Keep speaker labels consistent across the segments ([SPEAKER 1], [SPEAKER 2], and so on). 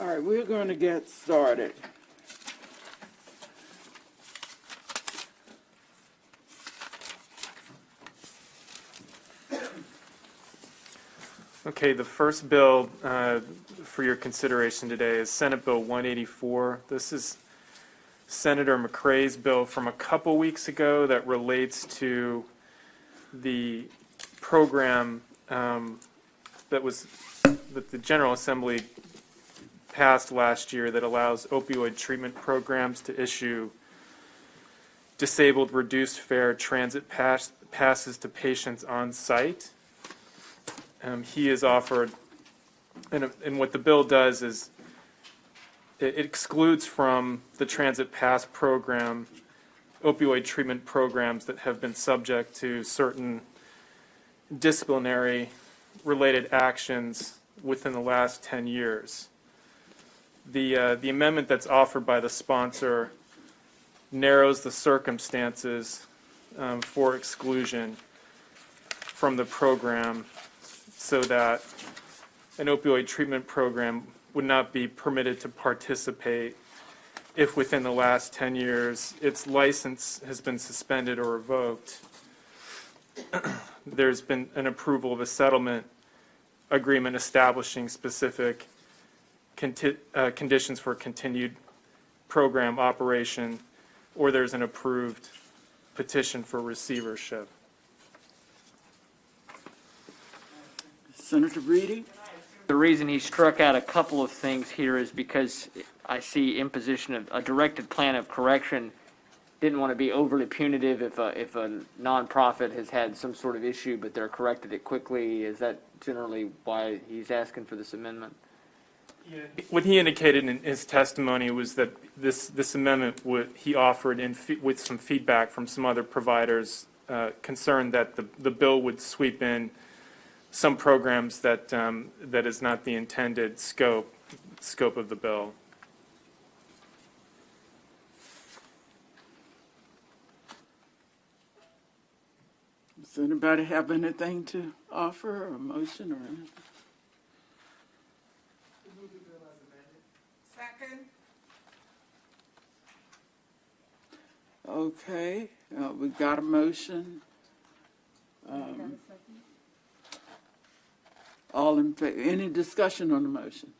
[SPEAKER 1] All right, we're going to get started.
[SPEAKER 2] Okay, the first bill for your consideration today is Senate Bill 184. This is Senator McCrae's bill from a couple weeks ago that relates to the program that the General Assembly passed last year that allows opioid treatment programs to issue disabled reduced fare transit passes to patients on site. He has offered, and what the bill does is it excludes from the transit pass program opioid treatment programs that have been subject to certain disciplinary related actions within the last 10 years. The amendment that's offered by the sponsor narrows the circumstances for exclusion from the program so that an opioid treatment program would not be permitted to participate if within the last 10 years its license has been suspended or revoked. There's been an approval of a settlement agreement establishing specific conditions for continued program operation, or there's an approved petition for receivership.
[SPEAKER 1] Senator Reedy?
[SPEAKER 3] The reason he struck out a couple of things here is because I see imposition of a directed plan of correction. Didn't want to be overly punitive if a nonprofit has had some sort of issue, but they're corrected it quickly. Is that generally why he's asking for this amendment?
[SPEAKER 2] Yeah. What he indicated in his testimony was that this amendment he offered with some feedback from some other providers concerned that the bill would sweep in some programs that is not the intended scope of the bill.
[SPEAKER 1] Does anybody have anything to offer, or a motion, or anything?
[SPEAKER 4] Second.
[SPEAKER 1] Okay, we got a motion. All in favor? Any discussion on the motion?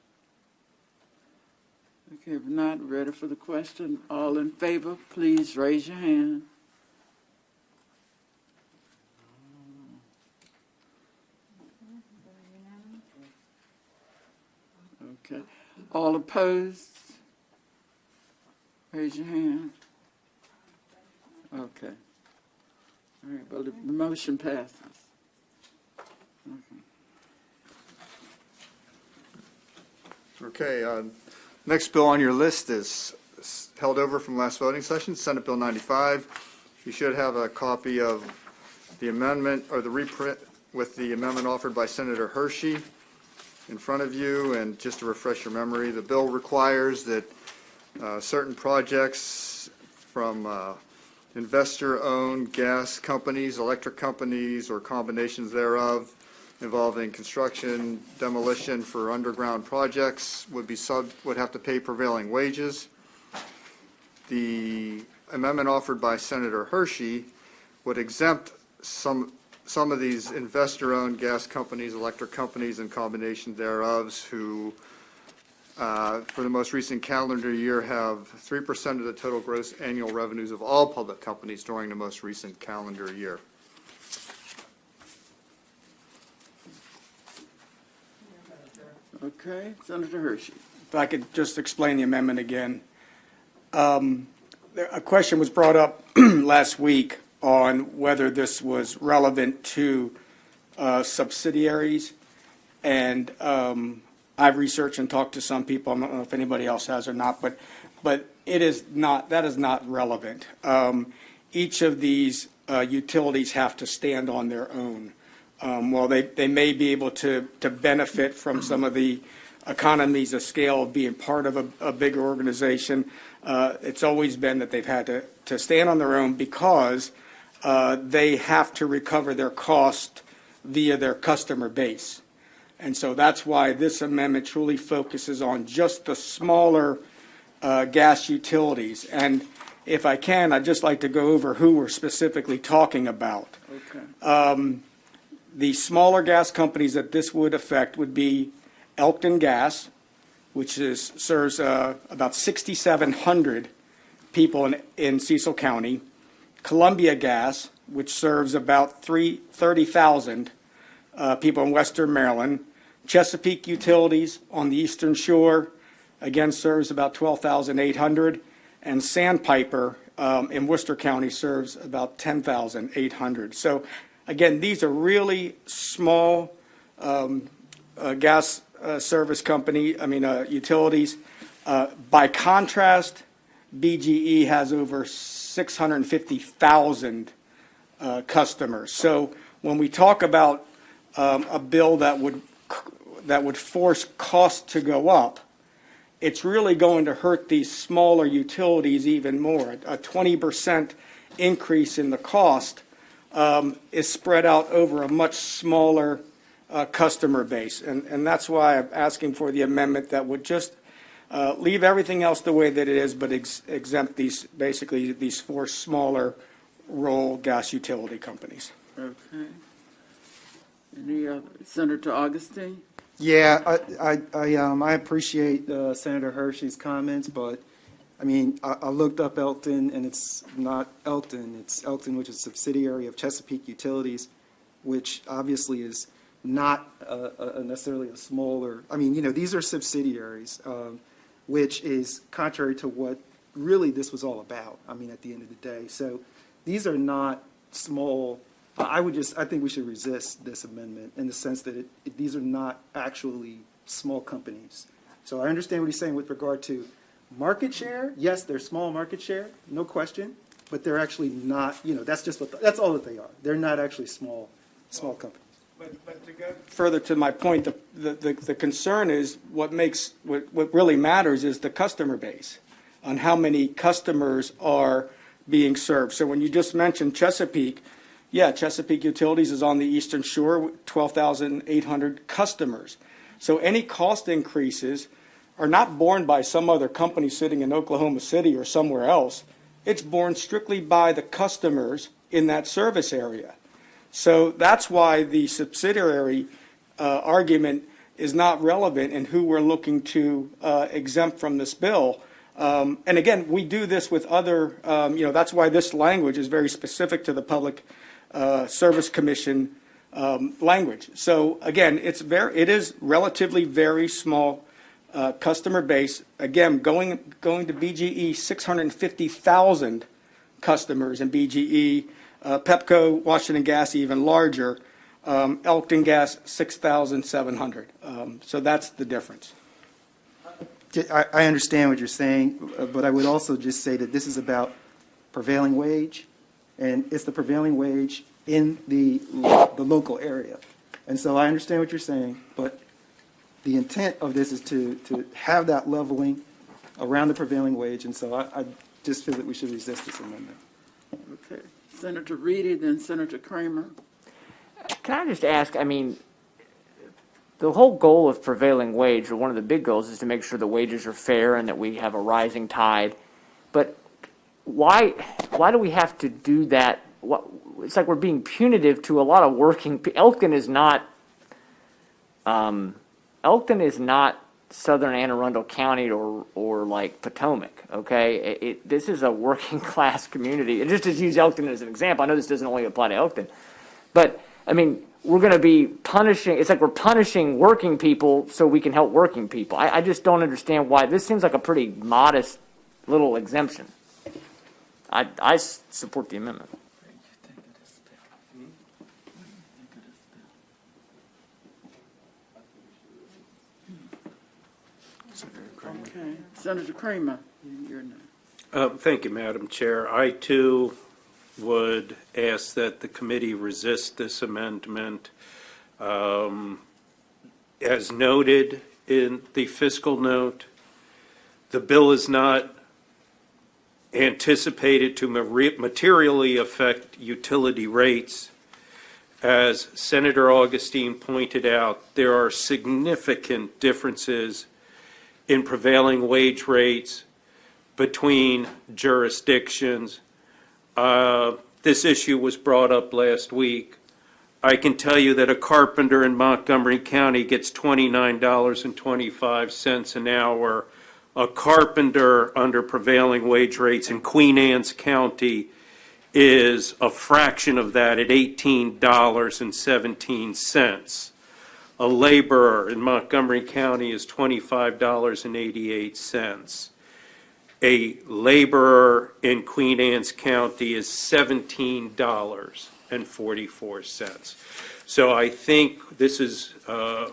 [SPEAKER 1] Okay, if not, ready for the question. All in favor, please raise your hand. Okay. All opposed? Raise your hand. Okay. All right, well, the motion passes.
[SPEAKER 5] Okay, next bill on your list is held over from last voting session, Senate Bill 95. You should have a copy of the amendment, or the reprint with the amendment offered by Senator Hershey in front of you. And just to refresh your memory, the bill requires that certain projects from investor-owned gas companies, electric companies, or combinations thereof involving construction, demolition for underground projects would have to pay prevailing wages. The amendment offered by Senator Hershey would exempt some of these investor-owned gas companies, electric companies, and combinations thereof who, for the most recent calendar year, have 3% of the total gross annual revenues of all public companies during the most recent calendar year.
[SPEAKER 1] Okay, Senator Hershey.
[SPEAKER 6] If I could just explain the amendment again. A question was brought up last week on whether this was relevant to subsidiaries, and I've researched and talked to some people. I don't know if anybody else has or not, but it is not. That is not relevant. Each of these utilities have to stand on their own. While they may be able to benefit from some of the economies of scale of being part of a bigger organization, it's always been that they've had to stand on their own because they have to recover their cost via their customer base. And so that's why this amendment truly focuses on just the smaller gas utilities. And if I can, I'd just like to go over who we're specifically talking about.
[SPEAKER 1] Okay.
[SPEAKER 6] The smaller gas companies that this would affect would be Elkton Gas, which serves about 6,700 people in Cecil County. Columbia Gas, which serves about 30,000 people in Western Maryland. Chesapeake Utilities on the Eastern Shore, again, serves about 12,800. And Sandpiper in Worcester County serves about 10,800. So, again, these are really small gas service utilities. By contrast, BGE has over 650,000 customers. So when we talk about a bill that would force costs to go up, it's really going to hurt these smaller utilities even more. A 20% increase in the cost is spread out over a much smaller customer base. And that's why I'm asking for the amendment that would just leave everything else the way that it is, but exempt these four smaller rural gas utility companies.
[SPEAKER 1] Okay. Any other? Senator Augustine?
[SPEAKER 4] Yeah, I appreciate Senator Hershey's comments, but I mean, I looked up Elkton, and it's not Elkton. It's Elkton, which is a subsidiary of Chesapeake Utilities, which obviously is not necessarily a smaller. I mean, these are subsidiaries, which is contrary to what really this was all about. I mean, at the end of the day, so these are not small. I think we should resist this amendment in the sense that these are not actually small companies. So I understand what he's saying with regard to market share. Yes, they're small market share, no question, but they're actually not. That's just that's all that they are. They're not actually small companies.
[SPEAKER 6] But to go further to my point, the concern is what really matters is the customer base, on how many customers are being served. So when you just mentioned Chesapeake. Yeah, Chesapeake Utilities is on the Eastern Shore, 12,800 customers. So any cost increases are not borne by some other company sitting in Oklahoma City or somewhere else. It's borne strictly by the customers in that service area. So that's why the subsidiary argument is not relevant in who we're looking to exempt from this bill. And again, we do this with other, that's why this language is very specific to the Public Service Commission language. So again, it is relatively very small customer base. Again, going to BGE, 650,000 customers in BGE. Pepco, Washington Gas, even larger. Elkton Gas, 6,700. So that's the difference.
[SPEAKER 4] I understand what you're saying, but I would also just say that this is about prevailing wage, and it's the prevailing wage in the local area. And so I understand what you're saying, but the intent of this is to have that leveling around the prevailing wage, and so I just feel that we should resist this amendment.
[SPEAKER 1] Okay. Senator Reedy, then Senator Kramer.
[SPEAKER 3] Can I just ask, I mean, the whole goal of prevailing wage, or one of the big goals, is to make sure the wages are fair and that we have a rising tide. But why do we have to do that? It's like we're being punitive to a lot of working people. Elkton is not Southern Anne Arundel County or like Potomac, okay? This is a working class community. And just to use Elkton as an example, I know this doesn't only apply to Elkton, but I mean, we're going to be punishing, it's like we're punishing working people so we can help working people. I just don't understand why. This seems like a pretty modest little exemption. I support the amendment.
[SPEAKER 1] Okay. Senator Kramer, you're next.
[SPEAKER 7] Thank you, Madam Chair. I, too, would ask that the committee resist this amendment. As noted in the fiscal note, the bill is not anticipated to materially affect utility rates. as Senator Augustine pointed out, there are significant differences in prevailing wage rates between jurisdictions. This issue was brought up last week. I can tell you that a carpenter in Montgomery County gets $29.25 an hour. A carpenter under prevailing wage rates in Queen Anne's County is a fraction of that at $18.17. A laborer in Montgomery County is $25.88. A laborer in Queen Anne's County is $17.44. So I think this is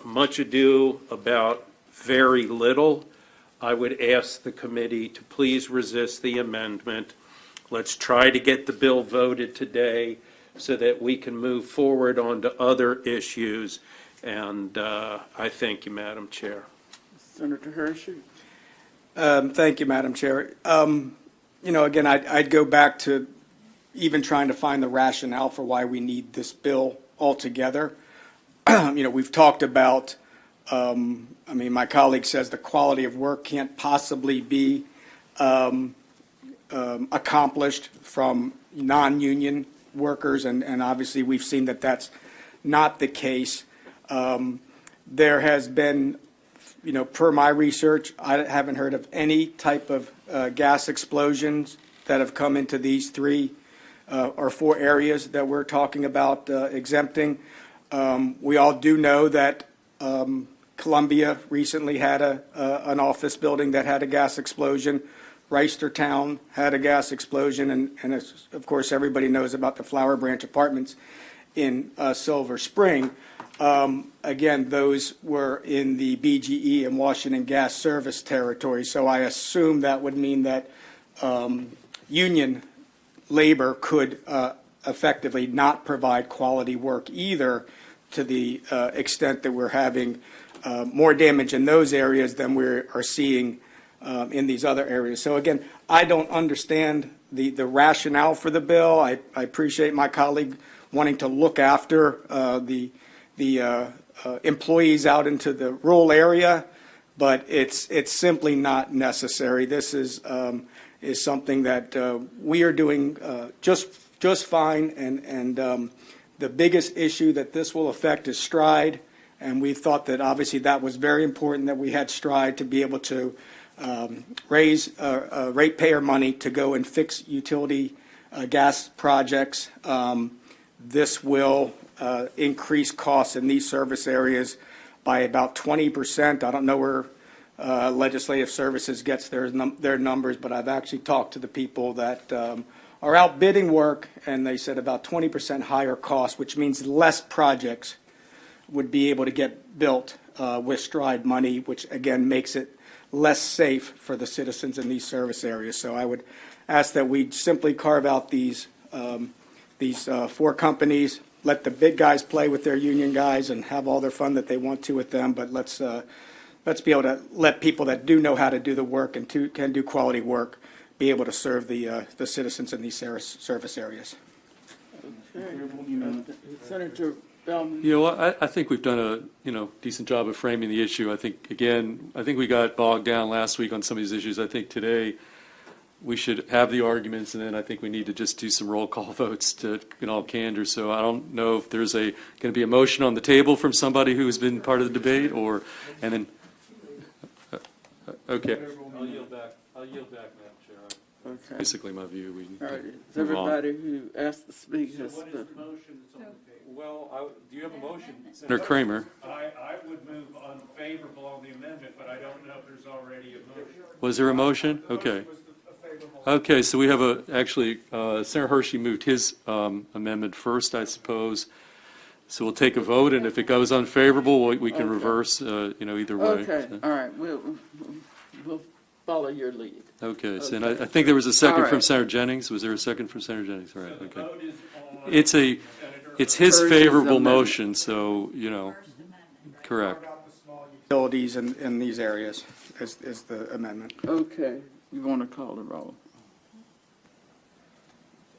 [SPEAKER 7] much ado about very little. I would ask the committee to please resist the amendment. Let's try to get the bill voted today so that we can move forward on to other issues. And I thank you, Madam Chair.
[SPEAKER 1] Senator Hershey?
[SPEAKER 6] Thank you, Madam Chair. Again, I'd go back to even trying to find the rationale for why we need this bill altogether. We've talked about, my colleague says the quality of work can't possibly be accomplished from non-union workers, and obviously we've seen that that's not the case. There has been, per my research, I haven't heard of any type of gas explosions that have come into these 3 or 4 areas that we're talking about exempting. We all do know that Columbia recently had an office building that had a gas explosion. Reisterstown had a gas explosion, and of course everybody knows about the Flower Branch Apartments in Silver Spring. Again, those were in the BGE and Washington Gas Service territory, so I assume that would mean that union labor could effectively not provide quality work either, to the extent that we're having more damage in those areas than we are seeing in these other areas. So again, I don't understand the rationale for the bill. I appreciate my colleague wanting to look after the employees out into the rural area, but it's simply not necessary. This is something that we are doing just fine, and the biggest issue that this will affect is STRIDE, and we thought that obviously that was very important that we had STRIDE to be able to raise ratepayer money to go and fix utility gas projects. This will increase costs in these service areas by about 20%. I don't know where Legislative Services gets their numbers, but I've actually talked to the people that are out bidding work, and they said about 20% higher cost, which means less projects would be able to get built with STRIDE money, which again makes it less safe for the citizens in these service areas. So I would ask that we simply carve out these 4 companies, let the big guys play with their union guys and have all their fun that they want to with them, but let's be able to let people that do know how to do the work and can do quality work be able to serve the citizens in these service areas.
[SPEAKER 1] Okay. Senator Bellman?
[SPEAKER 8] I think we've done a decent job of framing the issue. I think we got bogged down last week on some of these issues. I think today we should have the arguments, and then I think we need to just do some roll call votes in all candor. So I don't know if there's going to be a motion on the table from somebody who's been part of the debate, and then okay. I'll yield back, Madam Chair.
[SPEAKER 1] Okay.
[SPEAKER 8] Basically, my view. We
[SPEAKER 1] All right.
[SPEAKER 8] can
[SPEAKER 1] Is
[SPEAKER 8] move on.
[SPEAKER 1] everybody who asked to speak has
[SPEAKER 7] What is
[SPEAKER 1] spoken?
[SPEAKER 7] the motion that's on the table?
[SPEAKER 8] Well, do you have a motion, Senator Kramer?
[SPEAKER 7] I would move unfavorable on the amendment, but I don't know if there's already a motion.
[SPEAKER 8] Was there a motion? Okay. Okay, so we have Senator Hershey moved his amendment first, I suppose. So we'll take a vote, and if it goes unfavorable, we can reverse, either way.
[SPEAKER 1] Okay,
[SPEAKER 8] So-
[SPEAKER 1] all right, we'll follow your lead.
[SPEAKER 8] Okay, so and I think there was a second
[SPEAKER 1] All
[SPEAKER 8] from
[SPEAKER 1] right.
[SPEAKER 8] Senator Jennings. Was there a second from Senator Jennings? All right, okay.
[SPEAKER 7] Vote is on
[SPEAKER 8] It's his
[SPEAKER 1] Hershey's
[SPEAKER 8] favorable
[SPEAKER 1] amendment.
[SPEAKER 8] motion, so, correct.
[SPEAKER 6] Utilities in these areas is the amendment.
[SPEAKER 1] Okay, you want to call the roll?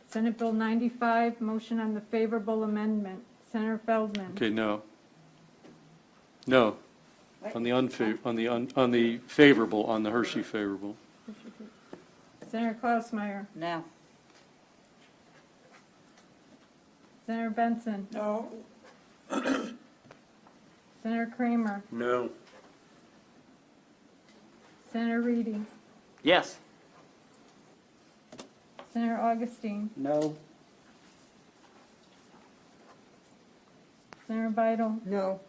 [SPEAKER 9] Senate Bill 95, motion on the favorable amendment. Senator Feldman.
[SPEAKER 8] Okay, no. No. On the favorable, on the Hershey favorable.
[SPEAKER 9] Senator Klausmeyer.
[SPEAKER 1] No.
[SPEAKER 9] Senator Benson.
[SPEAKER 1] No.
[SPEAKER 9] Senator Kramer.
[SPEAKER 7] No.
[SPEAKER 9] Senator Reedy.
[SPEAKER 3] Yes.
[SPEAKER 9] Senator Augustine.
[SPEAKER 6] No.
[SPEAKER 9] Senator Vital.
[SPEAKER 1] No.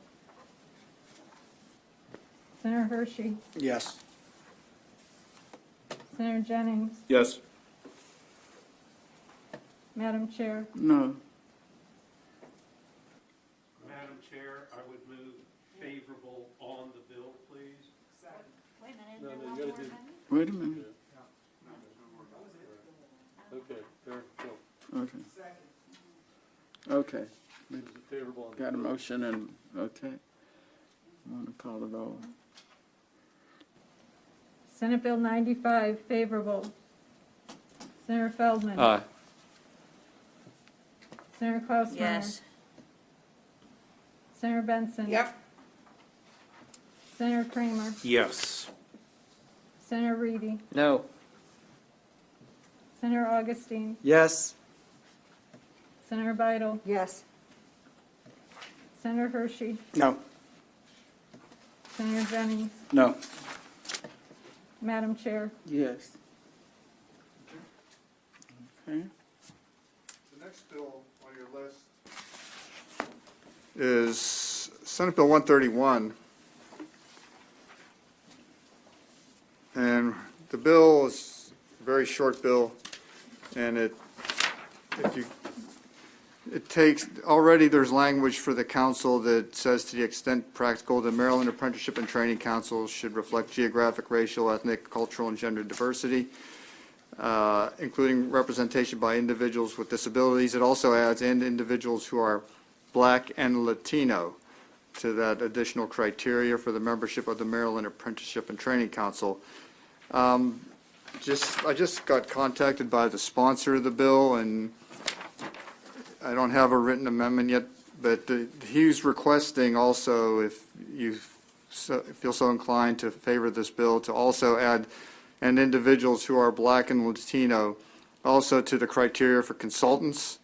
[SPEAKER 9] Senator Hershey.
[SPEAKER 6] Yes.
[SPEAKER 9] Senator Jennings.
[SPEAKER 7] Yes.
[SPEAKER 9] Madam Chair.
[SPEAKER 1] No.
[SPEAKER 7] Madam Chair, I would move favorable on the bill, please.
[SPEAKER 1] Wait a minute.
[SPEAKER 8] Okay, fair, so,
[SPEAKER 1] Okay. Okay.
[SPEAKER 8] favorable on the.
[SPEAKER 1] Got a motion and, okay. I want to call the roll.
[SPEAKER 9] Senate Bill 95, favorable. Senator Feldman.
[SPEAKER 8] Aye.
[SPEAKER 9] Senator Klausmeyer.
[SPEAKER 1] Yes.
[SPEAKER 9] Senator Benson.
[SPEAKER 1] Yep.
[SPEAKER 9] Senator Kramer.
[SPEAKER 7] Yes.
[SPEAKER 9] Senator Reedy.
[SPEAKER 3] No.
[SPEAKER 9] Senator Augustine.
[SPEAKER 4] Yes.
[SPEAKER 9] Senator Vital.
[SPEAKER 1] Yes.
[SPEAKER 9] Senator Hershey.
[SPEAKER 6] No.
[SPEAKER 9] Senator Jennings.
[SPEAKER 6] No.
[SPEAKER 9] Madam Chair.
[SPEAKER 1] Yes. Okay.
[SPEAKER 5] The next bill on your list is Senate Bill 131. And the bill is a very short bill, and it takes, already there's language for the council that says to the extent practical, the Maryland Apprenticeship and Training Council should reflect geographic, racial, ethnic, cultural, and gender diversity, including representation by individuals with disabilities. It also adds and individuals who are Black and Latino to that additional criteria for the membership of the Maryland Apprenticeship and Training Council. I just got contacted by the sponsor of the bill, and I don't have a written amendment yet, but he's requesting also, if you feel so inclined to favor this bill, to also add and individuals who are Black and Latino also to the criteria for consultants,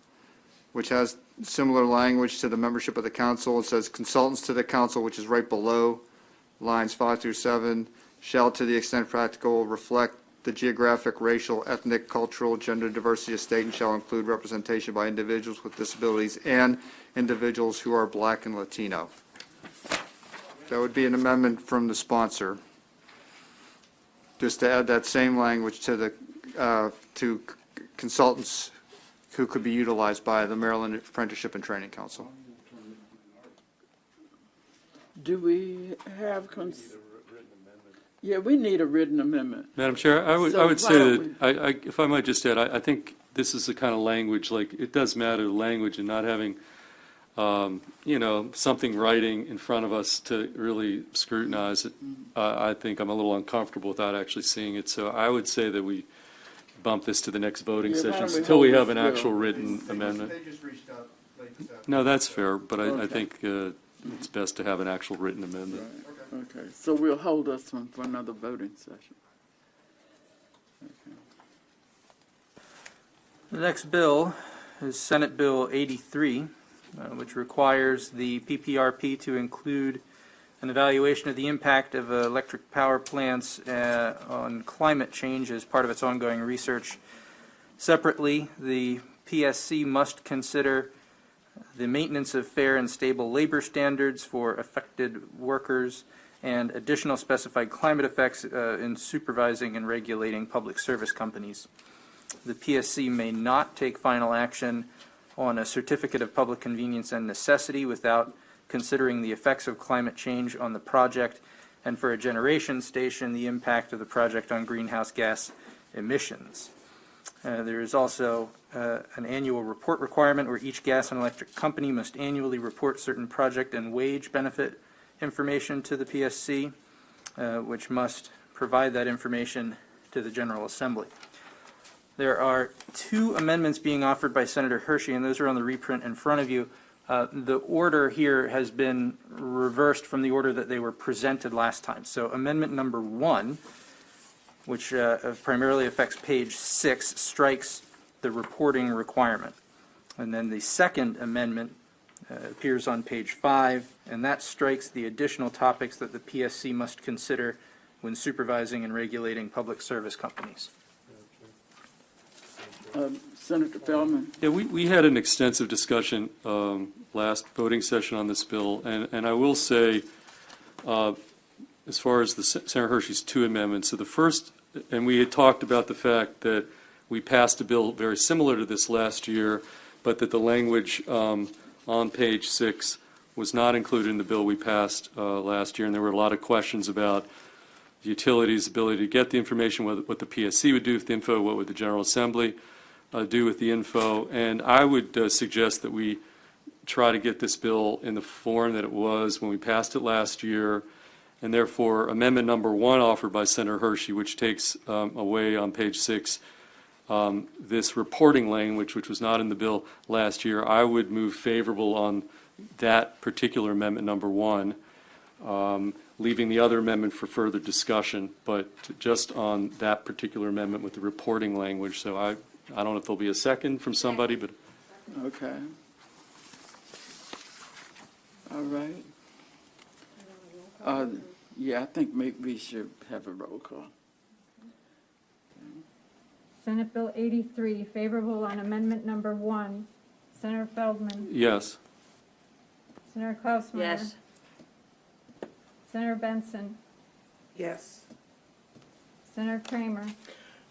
[SPEAKER 5] which has similar language to the membership of the council. It says consultants to the council, which is right below lines 5 through 7, shall to the extent practical reflect the geographic, racial, ethnic, cultural, gender diversity of state, and shall include representation by individuals with disabilities and individuals who are Black and Latino. That would be an amendment from the sponsor, just to add that same language to the to consultants who could be utilized by the Maryland Apprenticeship and Training Council.
[SPEAKER 1] Do we have, yeah, we need a written amendment.
[SPEAKER 8] Madam Chair, I would
[SPEAKER 1] So
[SPEAKER 8] say
[SPEAKER 1] why
[SPEAKER 8] that,
[SPEAKER 1] don't
[SPEAKER 8] if I might just add, I think this is the kind of language, like, it does matter, the language, and not having, something writing in front of us to really scrutinize it. I think I'm a little uncomfortable without actually seeing it. So I would say that we bump this to the next voting
[SPEAKER 1] Yeah, why
[SPEAKER 8] session
[SPEAKER 1] don't we
[SPEAKER 8] until we
[SPEAKER 1] hold
[SPEAKER 8] have an
[SPEAKER 1] this bill?
[SPEAKER 8] actual written amendment.
[SPEAKER 5] They just reached out late this afternoon.
[SPEAKER 8] No, that's fair, but I
[SPEAKER 1] Okay.
[SPEAKER 8] think it's best to have an actual written amendment.
[SPEAKER 1] Okay, so we'll hold this one for another voting session.
[SPEAKER 10] The next bill is Senate Bill 83, which requires the PPRP to include an evaluation of the impact of electric power plants on climate change as part of its ongoing research. Separately, the PSC must consider the maintenance of fair and stable labor standards for affected workers and additional specified climate effects in supervising and regulating public service companies. The PSC may not take final action on a certificate of public convenience and necessity without considering the effects of climate change on the project, and for a generation station, the impact of the project on greenhouse gas emissions. There is also an annual report requirement where each gas and electric company must annually report certain project and wage benefit information to the PSC, which must provide that information to the General Assembly. There are two amendments being offered by Senator Hershey, and those are on the reprint in front of you. The order here has been reversed from the order that they were presented last time. So amendment number 1, which primarily affects page 6, strikes the reporting requirement. And then the second amendment appears on page 5, and that strikes the additional topics that the PSC must consider when supervising and regulating public service companies.
[SPEAKER 1] Senator Feldman?
[SPEAKER 8] Yeah, we had an extensive discussion last voting session on this bill, and I will say, as far as the Senator Hershey's 2 amendments, so the first, and we had talked about the fact that we passed a bill very similar to this last year, but that the language on page 6 was not included in the bill we passed last year, and there were a lot of questions about the utility's ability to get the information, what the PSC would do with the info, what would the General Assembly do with the info, and I would suggest that we try to get this bill in the form that it was when we passed it last year, and therefore amendment number 1 offered by Senator Hershey, which takes away on page 6 this reporting language, which was not in the bill last year. I would move favorable on that particular amendment number 1, leaving the other amendment for further discussion, but just on that particular amendment with the reporting language. So I don't know if there'll be a second from somebody, but
[SPEAKER 1] Okay. All right. Yeah, I think maybe we should have a roll call.
[SPEAKER 9] Senate Bill 83, favorable on amendment number 1. Senator Feldman?
[SPEAKER 8] yes.
[SPEAKER 9] Senator Klausmeier?
[SPEAKER 11] Yes.
[SPEAKER 9] Senator Benson?
[SPEAKER 11] Yes.
[SPEAKER 9] Senator Kramer?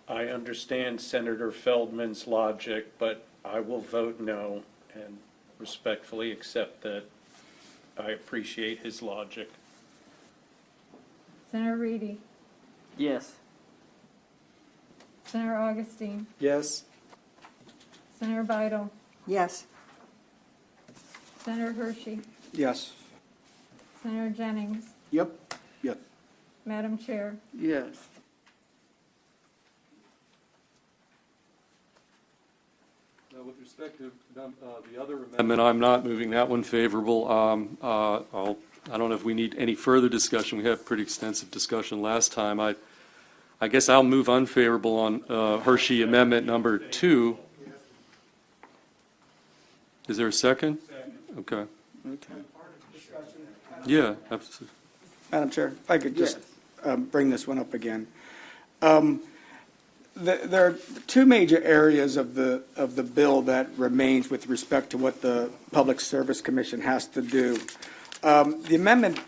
[SPEAKER 7] I understand Senator Feldman's logic, but I will vote no and respectfully accept that I appreciate his logic.
[SPEAKER 9] Senator Reedy?
[SPEAKER 3] Yes.
[SPEAKER 9] Senator Augustine?
[SPEAKER 4] Yes.
[SPEAKER 9] Senator Beidel?
[SPEAKER 11] Yes.
[SPEAKER 9] Senator Hershey?
[SPEAKER 6] Yes.
[SPEAKER 9] Senator Jennings?
[SPEAKER 6] Yep. Yep.
[SPEAKER 9] Madam Chair?
[SPEAKER 1] Yes.
[SPEAKER 8] Now, with respect to the other amendment, I'm not moving that one favorable. I don't know if we need any further discussion. We had pretty extensive discussion last time. I guess I'll move unfavorable on Hershey amendment number 2. Is there a second? Okay.
[SPEAKER 1] Okay.
[SPEAKER 8] Yeah, absolutely.
[SPEAKER 6] Madam Chair, if I could just bring this one up again. There are 2 major areas of the bill that remains with respect to what the Public Service Commission has to do. The amendment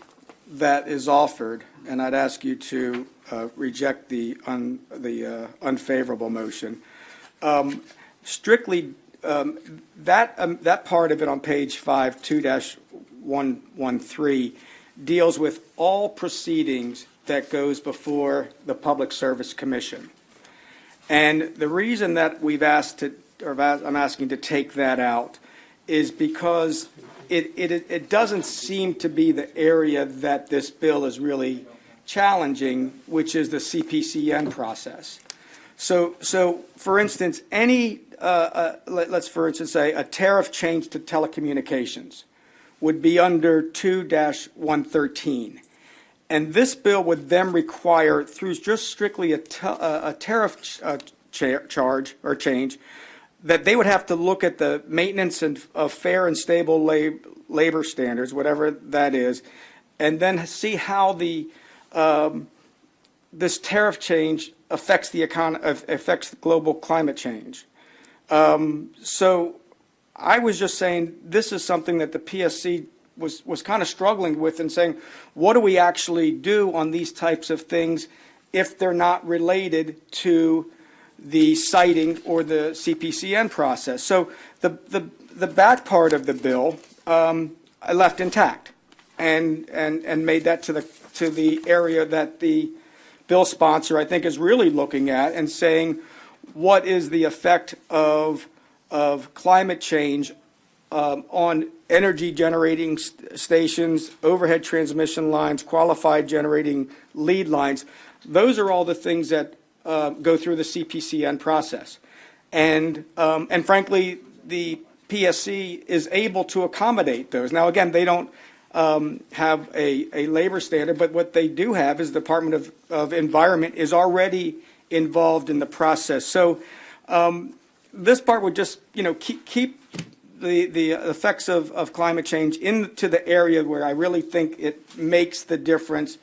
[SPEAKER 6] that is offered, and I'd ask you to reject the unfavorable motion, strictly that part of it on page 5, 2-113, deals with all proceedings that goes before the Public Service Commission. And the reason that we've asked to, or I'm asking to take that out, is because it doesn't seem to be the area that this bill is really challenging, which is the CPCN process. So for instance, let's for instance say a tariff change to telecommunications would be under 2-113. And this bill would then require, through just strictly a tariff charge or change, that they would have to look at the maintenance of fair and stable labor standards, whatever that is, and then see how this tariff change affects the affects global climate change. So I was just saying this is something that the PSC was kind of struggling with and saying, what do we actually do on these types of things if they're not related to the siting or the CPCN process? So the back part of the bill I left intact and made that to the area that the bill sponsor I think is really looking at and saying, what is the effect of climate change on energy generating stations, overhead transmission lines, qualified generating lead lines. Those are all the things that go through the CPCN process. And frankly, the PSC is able to accommodate those. Now, again, they don't have a labor standard, but what they do have is the Department of Environment is already involved in the process. So this part would just, keep the effects of climate change into the area where I really think it makes the difference,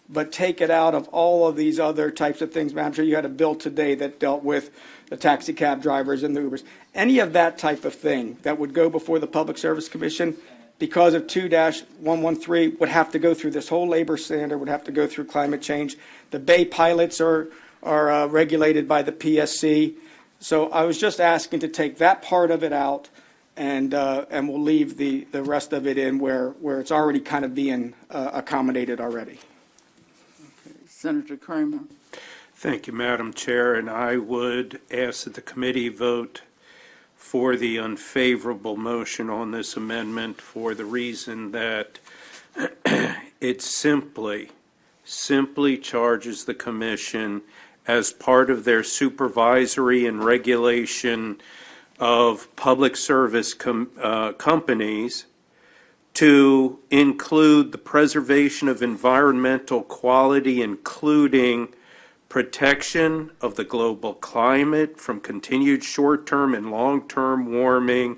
[SPEAKER 6] but take it out of all of these other types of things. I'm sure you had a bill today that dealt with the taxi cab drivers and the Ubers. Any of that type of thing that would go before the Public Service Commission because of 2-113 would have to go through this whole labor standard, would have to go through climate change. The Bay pilots are regulated by the PSC. So I was just asking to take that part of it out, and we'll leave the rest of it in where it's already kind of being accommodated already.
[SPEAKER 1] Senator Kramer.
[SPEAKER 7] Thank you, Madam Chair, and I would ask that the committee vote for the unfavorable motion on this amendment for the reason that it simply charges the commission as part of their supervisory and regulation of public service companies to include the preservation of environmental quality, including protection of the global climate from continued short-term and long-term warming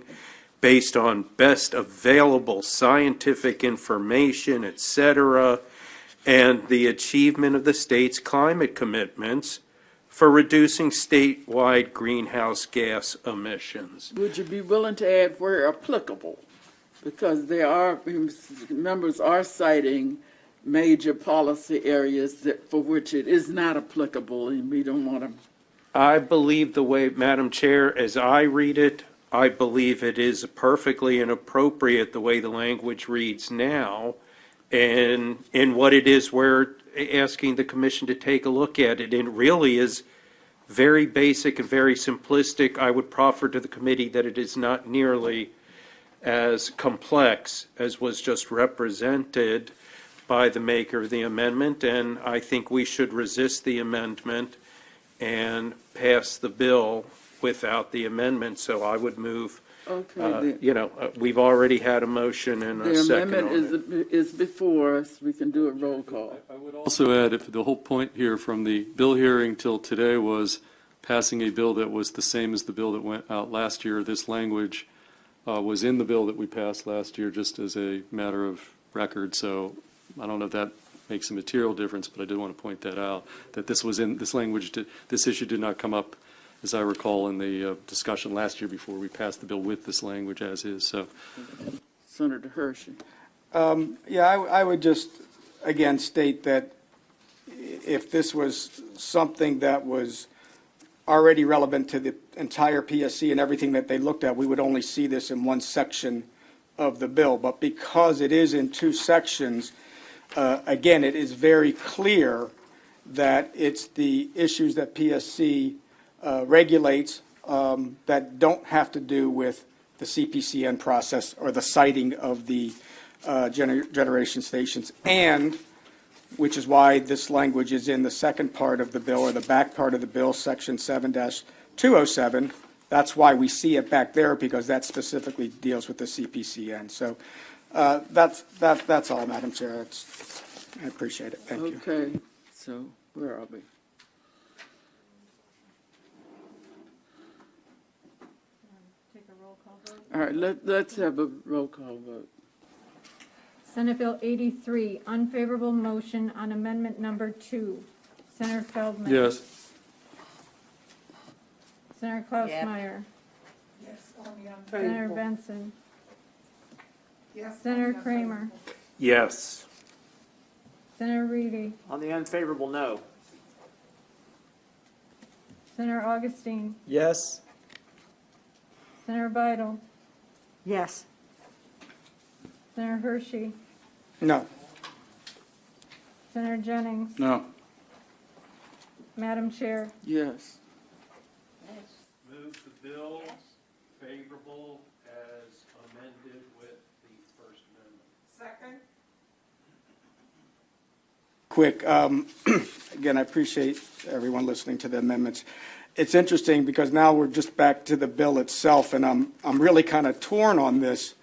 [SPEAKER 7] based on best available scientific information, etc., and the achievement of the state's climate commitments for reducing statewide greenhouse gas emissions.
[SPEAKER 1] Would you be willing to add where applicable? Because there are, members are citing major policy areas for which it is not applicable, and we don't want to.
[SPEAKER 7] I believe the way, Madam Chair, as I read it, I believe it is perfectly inappropriate the way the language reads now, and in what it is we're asking the commission to take a look at it. It really is very basic and very simplistic. I would proffer to the committee that it is not nearly as complex as was just represented by the maker of the amendment, and I think we should resist the amendment and pass the bill without the amendment. So I would move, we've already had a motion and a second
[SPEAKER 1] the
[SPEAKER 7] on it.
[SPEAKER 1] amendment is before us. We can do a roll call.
[SPEAKER 8] I would also add, if the whole point here from the bill hearing till today was passing a bill that was the same as the bill that went out last year, this language was in the bill that we passed last year, just as a matter of record. So I don't know if that makes a material difference, but I did want to point that out, that this was in this language. This issue did not come up, as I recall, in the discussion last year before we passed the bill with this language as is. So,
[SPEAKER 1] Senator Hershey.
[SPEAKER 6] I would just again state that if this was something that was already relevant to the entire PSC and everything that they looked at, we would only see this in one section of the bill. But because it is in two sections, again, it is very clear that it's the issues that PSC regulates that don't have to do with the CPCN process or the siting of the generation stations, and which is why this language is in the second part of the bill, or the back part of the bill, section 7-207. That's why we see it back there, because that specifically deals with the CPCN. So that's all, Madam Chair. I appreciate it. Thank you.
[SPEAKER 1] Okay, so where are we?
[SPEAKER 9] Take a roll call vote.
[SPEAKER 1] All right, let's have a roll call vote.
[SPEAKER 9] Senate Bill 83, unfavorable motion on amendment number 2. Senator Feldman.
[SPEAKER 8] yes.
[SPEAKER 9] Senator Klausmeier.
[SPEAKER 11] Yes.
[SPEAKER 9] Senator Benson. Senator Kramer.
[SPEAKER 7] Yes.
[SPEAKER 9] Senator Reedy.
[SPEAKER 3] On the unfavorable, no.
[SPEAKER 9] Senator Augustine.
[SPEAKER 4] Yes.
[SPEAKER 9] Senator Beidel.
[SPEAKER 11] Yes.
[SPEAKER 9] Senator Hershey.
[SPEAKER 6] No.
[SPEAKER 9] Senator Jennings.
[SPEAKER 8] No.
[SPEAKER 9] Madam Chair.
[SPEAKER 1] Yes.
[SPEAKER 7] Move the bill favorable as amended with the First Amendment.
[SPEAKER 11] Second.
[SPEAKER 6] Quick, again, I appreciate everyone listening to the amendments. it's interesting because now we're just back to the bill itself, and I'm really kind of torn on this.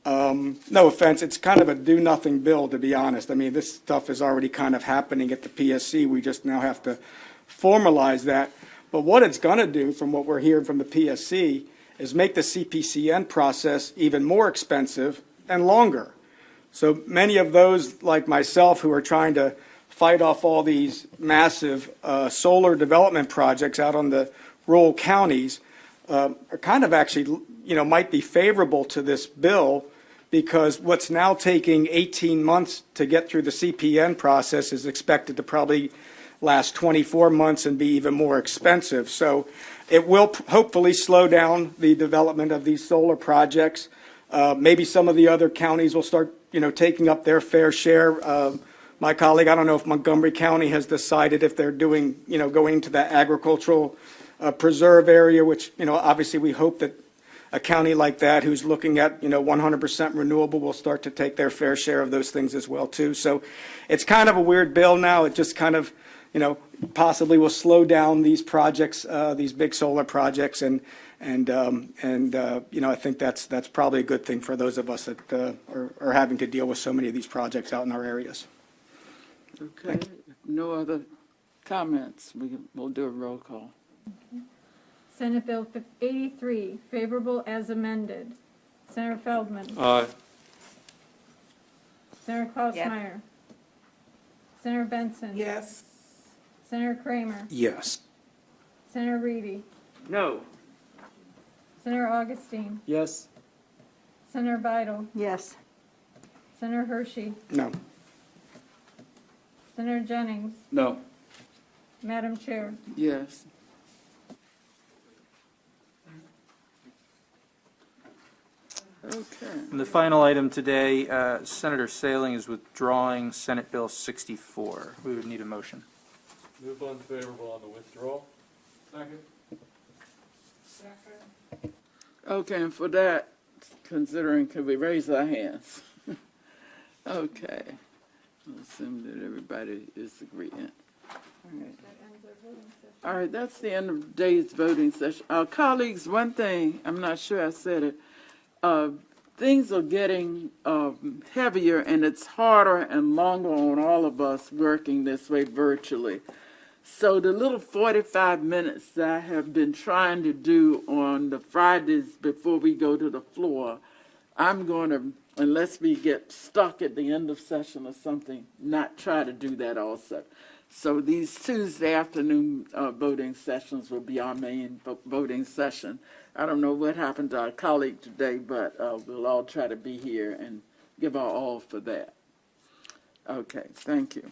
[SPEAKER 6] No offense, it's kind of a do-nothing bill, to be honest. I mean, this stuff is already kind of happening at the PSC. We just now have to formalize that. But what it's going to do, from what we're hearing from the PSC, is make the CPCN process even more expensive and longer. So many of those, like myself, who are trying to fight off all these massive solar development projects out on the rural counties, are kind of actually, might be favorable to this bill, because what's now taking 18 months to get through the CPN process is expected to probably last 24 months and be even more expensive. So it will hopefully slow down the development of these solar projects. Maybe some of the other counties will start, taking up their fair share. My colleague, I don't know if Montgomery County has decided if they're doing, going to the agricultural preserve area, which, obviously we hope that a county like that who's looking at, 100% renewable will start to take their fair share of those things as well, too. So it's kind of a weird bill now. It just kind of, possibly will slow down these projects, these big solar projects. And I think that's probably a good thing for those of us that are having to deal with so many of these projects out in our areas.
[SPEAKER 1] Okay, if no other comments, we'll do a roll call.
[SPEAKER 9] Senate Bill 83, favorable as amended. Senator Feldman.
[SPEAKER 8] Aye.
[SPEAKER 9] Senator Klausmeier. Senator Benson.
[SPEAKER 11] Yes.
[SPEAKER 9] Senator Kramer.
[SPEAKER 6] Yes.
[SPEAKER 9] Senator Reedy.
[SPEAKER 3] No.
[SPEAKER 9] Senator Augustine.
[SPEAKER 10] Yes.
[SPEAKER 9] Senator Beidel.
[SPEAKER 11] Yes.
[SPEAKER 9] Senator Hershey.
[SPEAKER 6] No.
[SPEAKER 9] Senator Jennings.
[SPEAKER 10] No.
[SPEAKER 9] Madam Chair.
[SPEAKER 1] Yes. Okay.
[SPEAKER 10] And the final item today, Senator Saling is withdrawing Senate Bill 64. We would need a motion.
[SPEAKER 8] Move unfavorable on the withdrawal. Second.
[SPEAKER 1] Okay, and for that, considering, could we raise our hands? Okay. I'll assume that everybody is agreeing. All right, that's the end of today's voting session. Colleagues, one thing, I'm not sure I said it, things are getting heavier, and it's harder and longer on all of us working this way virtually. So the little 45 minutes that I have been trying to do on the Fridays before we go to the floor, I'm going to, unless we get stuck at the end of session or something, not try to do that also. So these Tuesday afternoon voting sessions will be our main voting session. I don't know what happened to our colleague today, but we'll all try to be here and give our all for that. Okay, thank you.